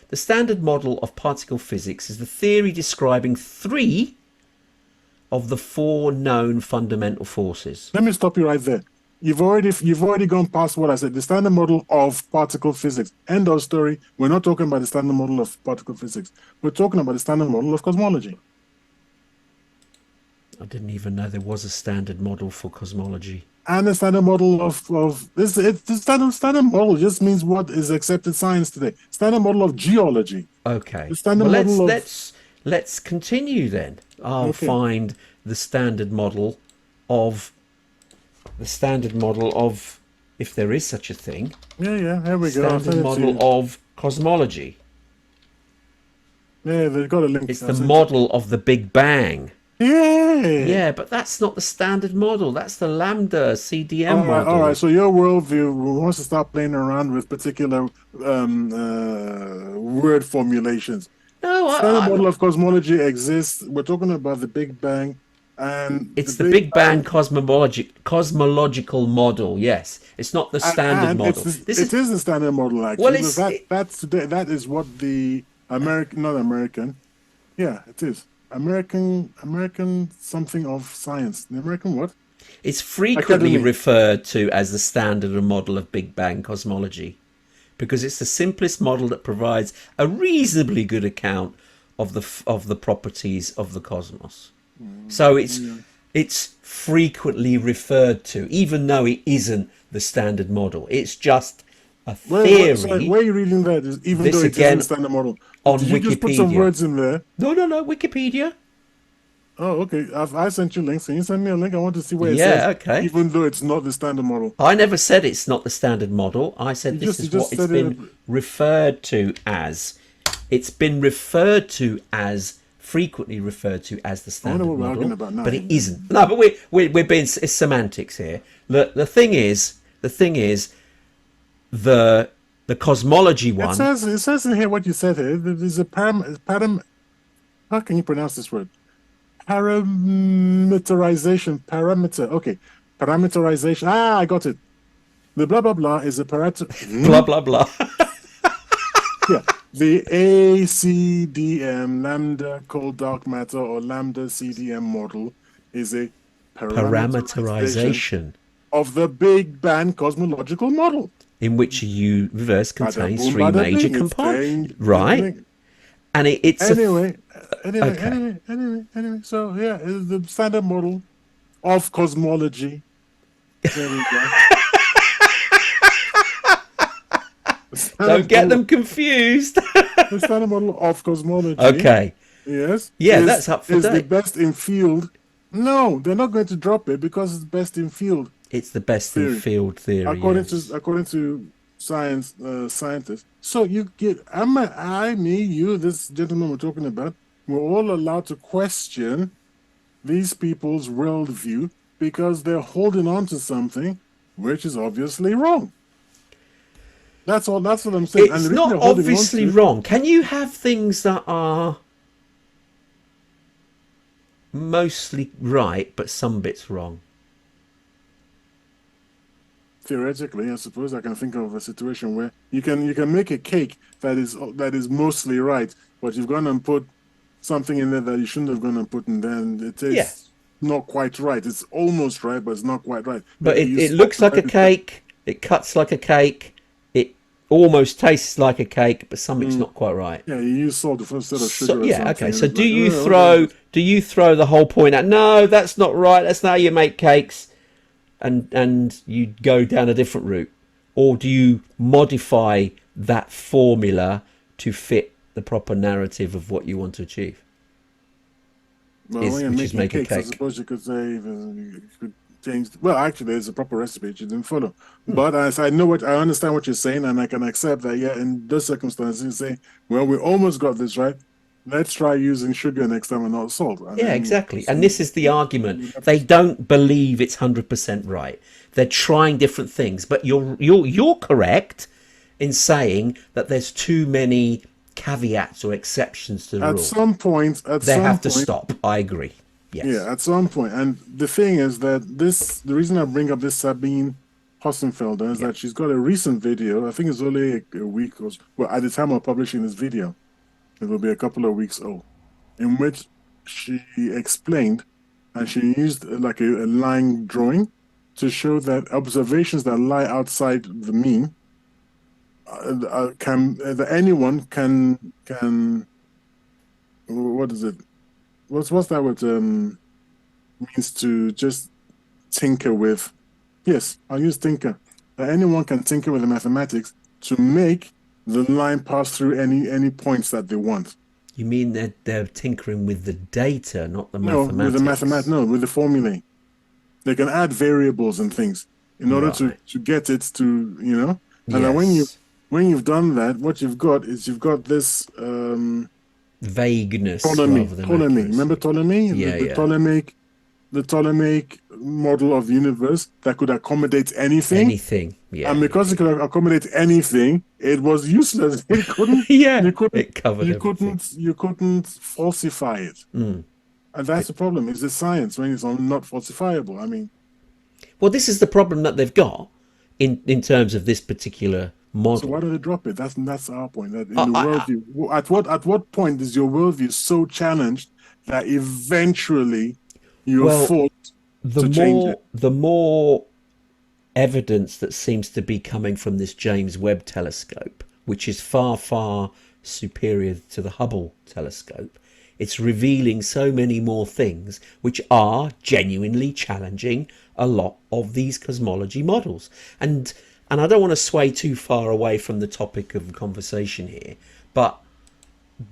The standard model of particle physics is the theory describing three of the four known fundamental forces. Let me stop you right there. You've already gone past what I said. The standard model of particle physics. End of story. We're not talking about the standard model of particle physics. We're talking about the standard model of cosmology. I didn't even know there was a standard model for cosmology. And the standard model of this it's the standard model just means what is accepted science today. Standard model of geology. Okay. The standard Well, model of let's continue then. I'll okay. find the standard model of if there is such a thing. Yeah, here we go. I'll Standard send it to model you. of cosmology. Yeah, they've got a link. It's I'll the send it to model of the Big Bang. Yeah. Yeah, but that's not the standard model. That's the lambda CDM All right. model. So your worldview wants to start playing around with particular word formulations. No, Standard model of cosmology exists. We're talking about the Big Bang, and the it's the Big Big Bang Bang, cosmological model. Yes, it's not the standard and model. This it is is the standard model well, actually, because that is what the American, not American, yeah, it is American something of science. The American what? it's frequently Academy. referred to as the standard model of Big Bang cosmology because it's the simplest model that provides a reasonably good account of the properties of the cosmos. So Yeah. it's frequently referred to, even though it isn't the standard model. It's just a Sorry, theory. where are you reading that? Even though This it isn't the again standard model, on did you just put some Wikipedia. words in there? No, Wikipedia. Oh, okay. I sent you links. Can you send me a link? I want to see where it says, Yeah, okay. even though it's not the standard model. I never said it's not the standard model. I said this You is just what it's said it. been referred to as. It's been referred to as frequently referred to as the I wonder standard what we're arguing model, about now. but it isn't. No, but we're being it's semantics here. The thing is the cosmology one. It says in here what you said here. There's a how can you pronounce this word? Parameter. Okay. Parameterization. Ah, I got it. The blah blah blah is a parameter. Blah blah blah. Yeah. The ACDM lambda cold dark matter or lambda CDM model is a parameterization Parameterization, of the Big Bang cosmological model. in which a universe Bada contains boom, three bada major bing. It's components, saying, right? And it's anyway, okay. anyway. So yeah, it's the standard model of cosmology. There we go. The Don't standard get model, them confused. the standard model of cosmology, Okay. yes, Yeah, that's up for is the date. best in field. No, they're not going to drop it because it's best in field It's the best in theory, field theory, yes. according to scientists. So you get, me, you, this gentleman we're talking about, we're all allowed to question these people's worldview because they're holding on to something which is obviously wrong. That's all. That's what I'm saying. And the It's reason not they're holding on obviously to it, wrong. Can you have things that are mostly right, but some bits wrong? theoretically, I suppose I can think of a situation where you can make a cake that is mostly right, but you've gone and put something in there that you shouldn't have gone and put, and then it Yeah. tastes not quite right. It's almost right, but it's not quite right. But Maybe you it salt looks the like a bread instead. cake, it cuts like a cake, it almost tastes like a cake, but something's not quite right. Yeah, you use salt instead of So sugar or yeah, something, okay. and So it's like, oh, what is this? do you throw the whole point out? No, that's not right. That's not how you make cakes, and you go down a different route, or do you modify that formula to fit the proper narrative of what you want to achieve? Well, when you're Which is making make a cakes, I cake. suppose you could say you could change. Well, actually, there's a proper recipe that you didn't follow. But as I understand what you're saying, and I can accept that. Yeah, in those circumstances, you say, "Well, we almost got this right. Let's try using sugar next time and not salt." And Yeah, then exactly. And this is the argument. you have They to- don't believe it's 100% right. They're trying different things, but you're correct in saying that there's too many caveats or exceptions to the at rule. some point, They have to stop. I agree. yeah, Yes. at some point. And the thing is that the reason I bring up this Sabine Hossenfelder is Yeah. that she's got a recent video. I think it's only a week or so, well, at the time of publishing this video, it will be a couple of weeks old, in which she explained and she used like a line drawing to show that observations that lie outside the mean can that anyone can what is it? What's that word means to just tinker with? Yes, I'll use tinker. That anyone can tinker with the mathematics to make the line pass through any points that they want. You mean they're tinkering with the data, not the No, with the mathematics? no, with the formulae. They can add variables and things in order Right. to get it to, and then Yes. when you've done that, what you've got is you've got this vagueness Ptolemy, rather than Ptolemy. Remember accuracy. Ptolemy? Yeah, The yeah. Ptolemaic model of the universe that could accommodate anything. Anything. And Yeah, because yeah, it could accommodate anything, it was useless. It couldn't, yeah. you couldn't, It covered everything. you couldn't falsify it. Mm. And that's the problem. Is the science when it's not falsifiable? I mean, Well, this is the problem that they've got in terms of this particular so why model. don't they drop it? That's our point. That in I, the I, worldview, at what point is your worldview so challenged that eventually you're well, forced to change it? the more evidence that seems to be coming from this James Webb telescope, which is far, far superior to the Hubble telescope, it's revealing so many more things which are genuinely challenging a lot of these cosmology models. And I don't want to sway too far away from the topic of the conversation here, but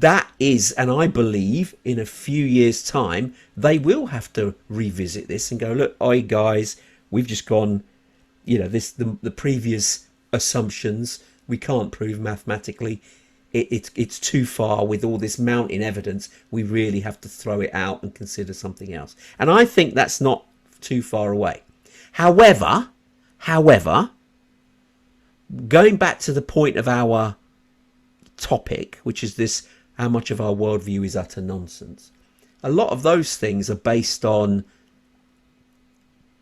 that is, and I believe in a few years' time, they will have to revisit this and go, look, oi guys, we've just gone, the previous assumptions we can't prove mathematically. It's too far with all this mounting evidence. We really have to throw it out and consider something else. And I think that's not too far away. However, going back to the point of our topic, which is this, how much of our worldview is utter nonsense. A lot of those things are based on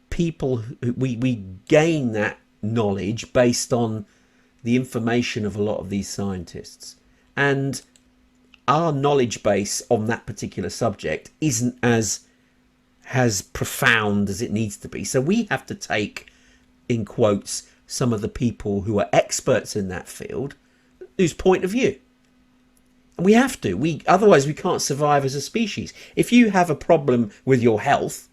people who we gain that knowledge based on the information of a lot of these scientists, and our knowledge base on that particular subject isn't as profound as it needs to be. So we have to take, in quotes, some of the people who are experts in that field, whose point of view. And we have to. Otherwise we can't survive as a species. If you have a problem with your health,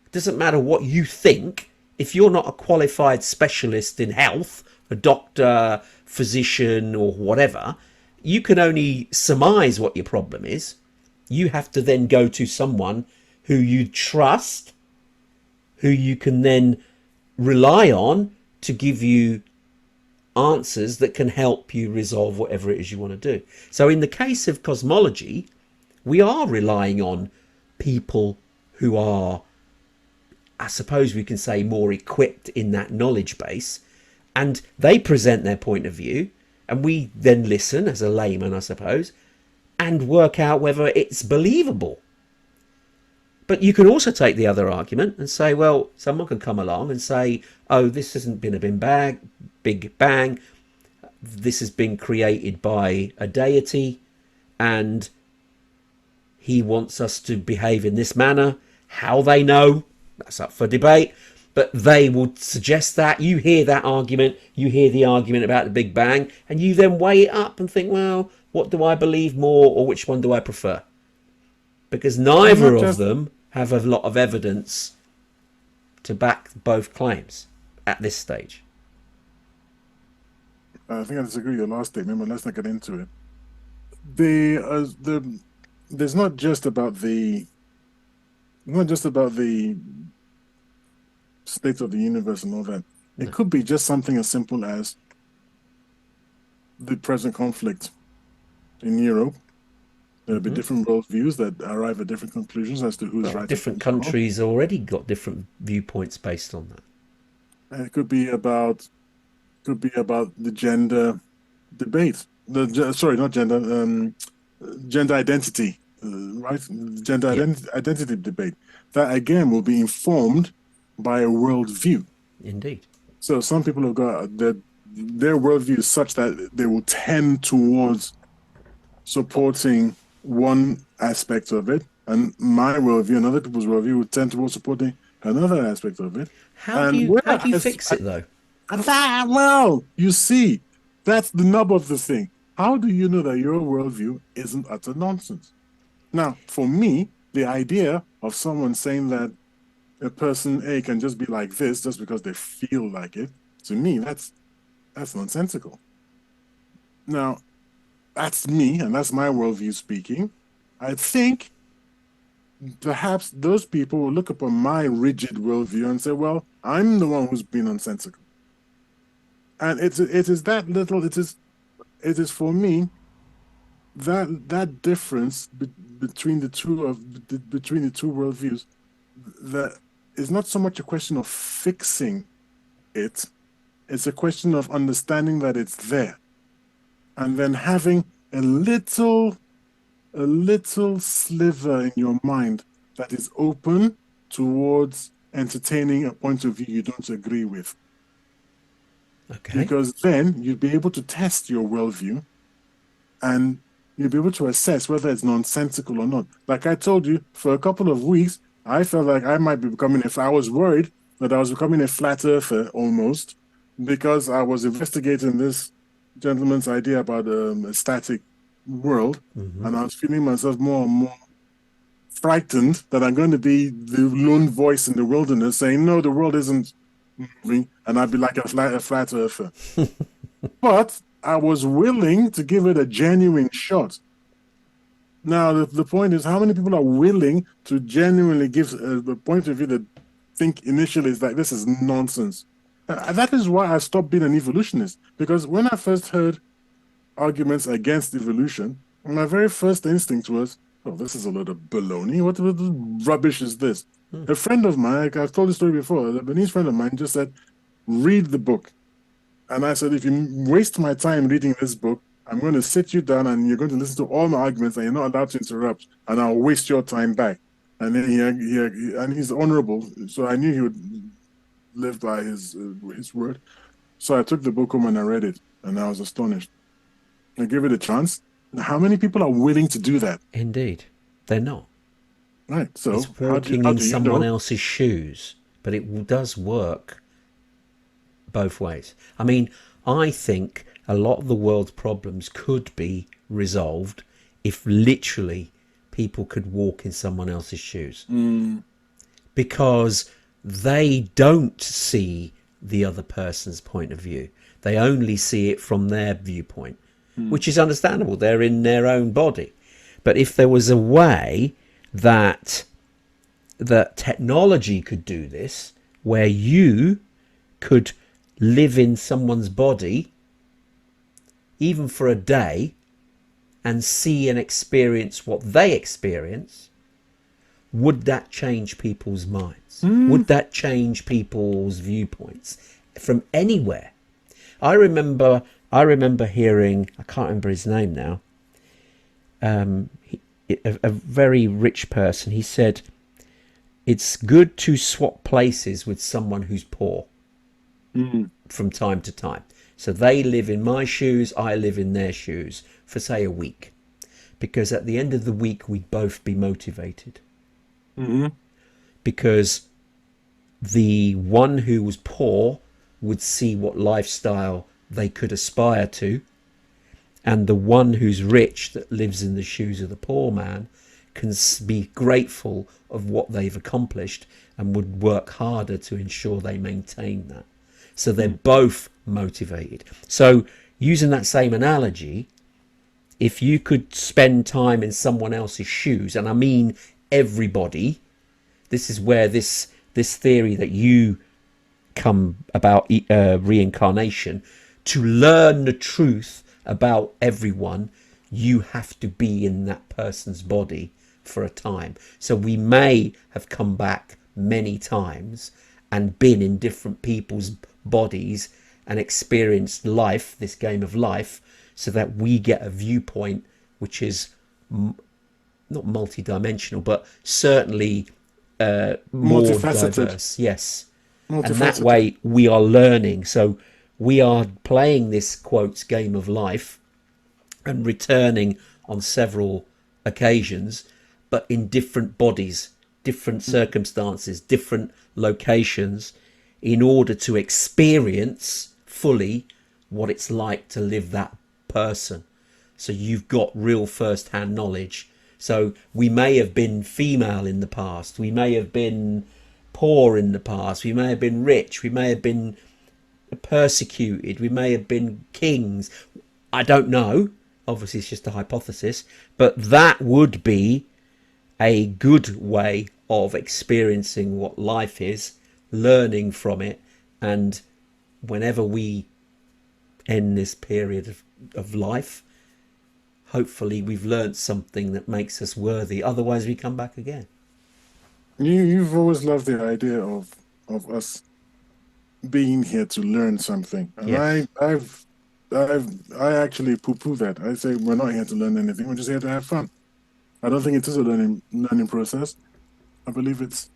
it doesn't matter what you think. If you're not a qualified specialist in health, a doctor, physician, or whatever, you can only surmise what your problem is. You have to then go to someone who you trust, who you can then rely on to give you answers that can help you resolve whatever it is you want to do. So in the case of cosmology, we are relying on people who are, I suppose we can say, more equipped in that knowledge base, and they present their point of view, and we then listen as a layman, I suppose, and work out whether it's believable. But you can also take the other argument and say, well, someone can come along and say, oh, this hasn't been a big bang. This has been created by a deity, and he wants us to behave in this manner. How they know, that's up for debate. But they will suggest that. You hear that argument, you hear the argument about the Big Bang, and you then weigh it up and think, well, what do I believe more, or which one do I prefer? Because neither of them have a lot of evidence to back both claims at this stage. I think I disagree with your last statement, but let's not get into it. There's not just about the state of the universe and all that. It could be just something as simple as the present conflict in Europe. There'll be different worldviews that arrive at different conclusions as to who's right. Different countries already got different viewpoints based on that. And it could be about the gender debate. Gender identity, right? Gender identity debate. That again will be informed by a worldview. Indeed. So some people have got their worldview is such that they will tend towards supporting one aspect of it, and my worldview and other people's worldview would tend towards supporting another aspect of it. How do you fix it though? Well, you see, that's the nub of the thing. How do you know that your worldview isn't utter nonsense? Now, for me, the idea of someone saying that a person A can just be like this just because they feel like it, to me, that's nonsensical. Now, that's me, and that's my worldview speaking. I think perhaps those people will look upon my rigid worldview and say, well, I'm the one who's been nonsensical. And it is for me, that difference between between the two worldviews, that is not so much a question of fixing it. It's a question of understanding that it's there, and then having a little sliver in your mind that is open towards entertaining a point of view you don't agree with. Okay. Because then you'd be able to test your worldview and you'll be able to assess whether it's nonsensical or not. Like I told you, for a couple of weeks, I felt like I might be becoming, if I was worried that I was becoming a flat earther almost, because I was investigating this gentleman's idea about a static world, and I was feeling myself more and more frightened that I'm going to be the lone voice in the wilderness saying, no, the world isn't moving, and I'd be like a flat earther. But I was willing to give it a genuine shot. Now, the point is, how many people are willing to genuinely give a point of view that think initially is like, this is nonsense? That is why I stopped being an evolutionist. Because when I first heard arguments against evolution, my very first instinct was, oh, this is a lot of baloney. What rubbish is this? A friend of mine, like I've told the story before, a Benin's friend of mine just said, read the book. And I said, if you waste my time reading this book, I'm going to sit you down and you're going to listen to all my arguments and you're not allowed to interrupt, and I'll waste your time back. And then and he's honorable, so I knew he would live by his word. So I took the book home and I read it, and I was astonished. I gave it a chance. How many people are willing to do that? Indeed, they're not. Right. So It's walking in someone else's shoes, but it does work both ways. I mean, I think a lot of the world's problems could be resolved if literally people could walk in someone else's shoes. Because they don't see the other person's point of view. They only see it from their viewpoint, which is understandable. They're in their own body. But if there was a way that technology could do this, where you could live in someone's body even for a day and see and experience what they experience, would that change people's minds? Would that change people's viewpoints from anywhere? I remember hearing, I can't remember his name now, a very rich person. He said, it's good to swap places with someone who's poor from time to time. So they live in my shoes, I live in their shoes for, say, a week. Because at the end of the week, we'd both be motivated. Because the one who was poor would see what lifestyle they could aspire to, and the one who's rich, that lives in the shoes of the poor man, can be grateful of what they've accomplished and would work harder to ensure they maintain that. So they're both motivated. So using that same analogy, if you could spend time in someone else's shoes, and I mean everybody, this is where this theory that you come about reincarnation, to learn the truth about everyone, you have to be in that person's body for a time. So we may have come back many times and been in different people's bodies and experienced life, this game of life, so that we get a viewpoint which is not multidimensional, but certainly more diverse. Yes. And that way we are learning. So we are playing this, quotes, game of life and returning on several occasions, but in different bodies, different circumstances, different locations, in order to experience fully what it's like to live that person. So you've got real first-hand knowledge. So we may have been female in the past, we may have been poor in the past, we may have been rich, we may have been persecuted, we may have been kings. I don't know, obviously it's just a hypothesis, but that would be a good way of experiencing what life is, learning from it, and whenever we end this period of life, hopefully we've learnt something that makes us worthy. Otherwise, we come back again. You've always loved the idea of us being here to learn something, and Yes. I actually poo-poo that. I say we're not here to learn anything. We're just here to have fun. I don't think it is a learning process. I believe it's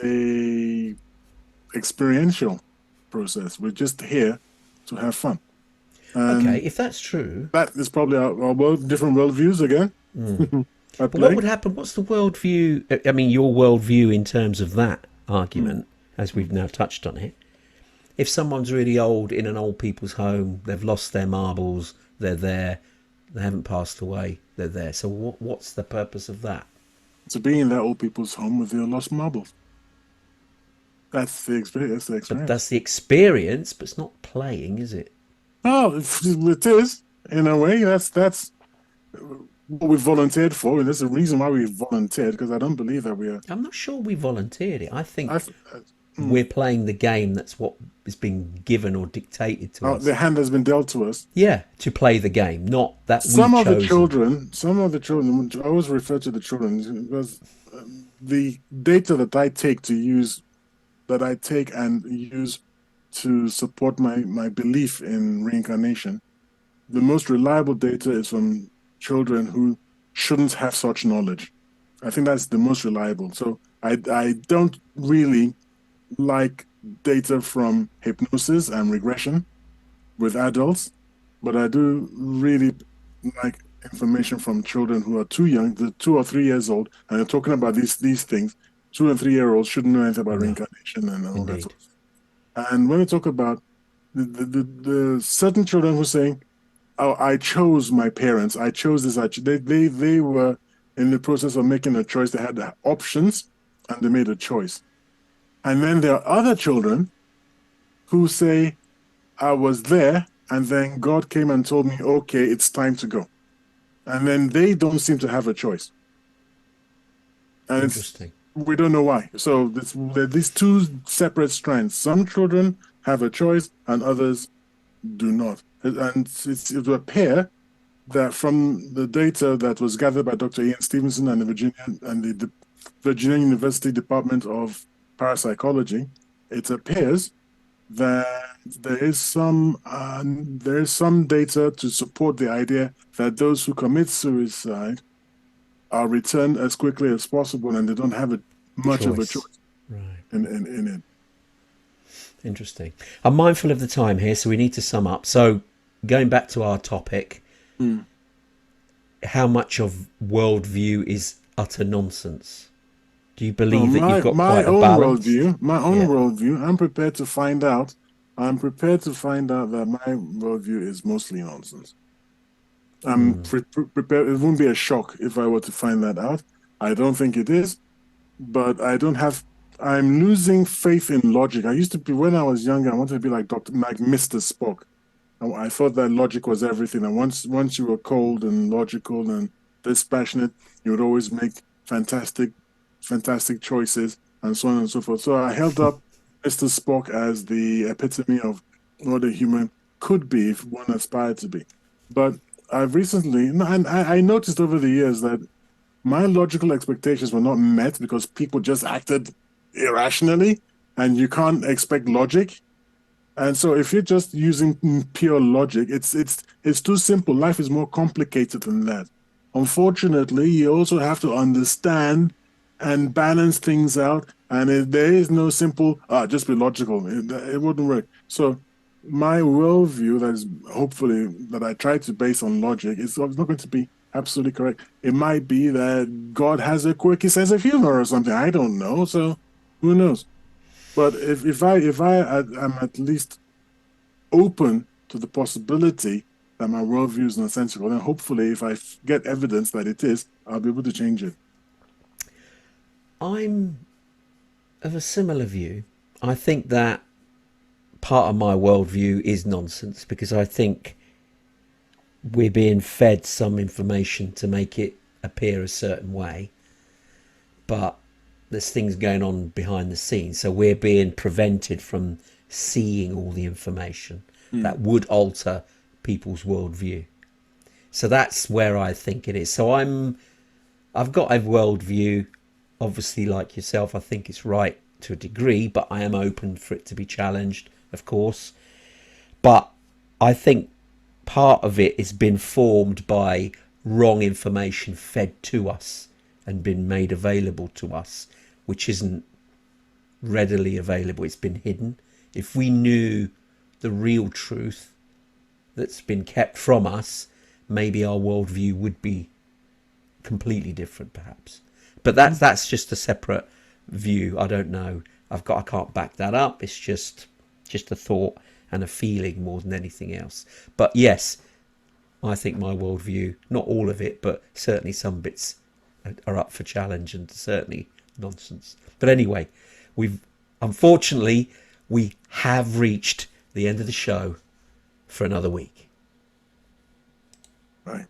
a experiential process. We're just here to have fun, Okay, and if that's true, that is probably our different worldviews again at but what play. would happen? What's the worldview? I mean, your worldview in terms of that Mm, argument, as we've now touched on it. If someone's really old in an old people's home, they've lost their marbles, they're there, they haven't passed away, they're there. So what's the purpose of that? to be in that old people's home with your lost marbles. That's the experience. That's the But experience. that's the experience, but it's not playing, is it? Oh, it is in a way. That's what we volunteered for, and there's a reason why we volunteered. Because I don't believe that we are. I'm not sure we volunteered it. I I, think we're playing the game. That's what is being given or dictated to the us. hand has been dealt to us. Yeah, to play the game, not that we've chosen. Some of the children, I always refer to the children because the data that I take to use, that I take and use to support my belief in reincarnation, the most reliable data is from children who shouldn't have such knowledge. I think that's the most reliable. So I don't really like data from hypnosis and regression with adults, but I do really like information from children who are too young, the 2 or 3 years old, and they're talking about these things. 2 and 3 year olds shouldn't know anything about No, reincarnation and all that indeed. sort of stuff. And when we talk about the certain children who are saying, "Oh, I chose my parents. I chose this." They were in the process of making a choice. They had the options, and they made a choice. And then there are other children who say, "I was there, and then God came and told me, okay, it's time to go." And then they don't seem to have a choice, and Interesting. we don't know why. So there are these two separate strands. Some children have a choice, and others do not. And it would appear that from the data that was gathered by Dr. Ian Stevenson and the Virginia University Department of Parapsychology, it appears that there is some data to support the idea that those who commit suicide are returned as quickly as possible, and they don't have much of a Choice. choice Right. in it. Interesting. I'm mindful of the time here, so we need to sum up. So, going back to our topic, Mm. how much of worldview is utter nonsense? Do you So believe that you've got quite a balance? my own Yeah. worldview, I'm prepared to find out. I'm prepared to find out that my worldview is mostly nonsense. I'm prepared. It wouldn't be a shock if I were to find that out. I don't think it is, but I don't have. I'm losing faith in logic. I used to be when I was younger. I wanted to be like Mr. Spock. I thought that logic was everything. And once you were cold and logical and dispassionate, you would always make fantastic choices and so on and so forth. So I held up Mr. Spock as the epitome of what a human could be if one aspired to be. But I've recently, and I noticed over the years that my logical expectations were not met because people just acted irrationally, and you can't expect logic. And so if you're just using pure logic, it's too simple. Life is more complicated than that. Unfortunately, you also have to understand and balance things out. And there is no simple, just be logical. It wouldn't work. So my worldview that is hopefully that I try to base on logic is not going to be absolutely correct. It might be that God has a quirky sense of humor or something. I don't know. So who knows? But if I am at least open to the possibility that my worldview is nonsensical, then hopefully if I get evidence that it is, I'll be able to change it. I'm of a similar view. I think that part of my worldview is nonsense because I think we're being fed some information to make it appear a certain way, but there's things going on behind the scenes, so we're being prevented from seeing all the information that would alter people's worldview. So that's where I think it is. So I've got a worldview. Obviously, like yourself, I think it's right to a degree, but I am open for it to be challenged, of course. But I think part of it has been formed by wrong information fed to us and been made available to us, which isn't readily available. It's been hidden. If we knew the real truth that's been kept from us, maybe our worldview would be completely different, perhaps. But that's just a separate view. I don't know. I can't back that up. It's just a thought and a feeling more than anything else. But yes, I think my worldview, not all of it, but certainly some bits are up for challenge and certainly nonsense. But anyway, unfortunately we have reached the end of the show for another week. Right.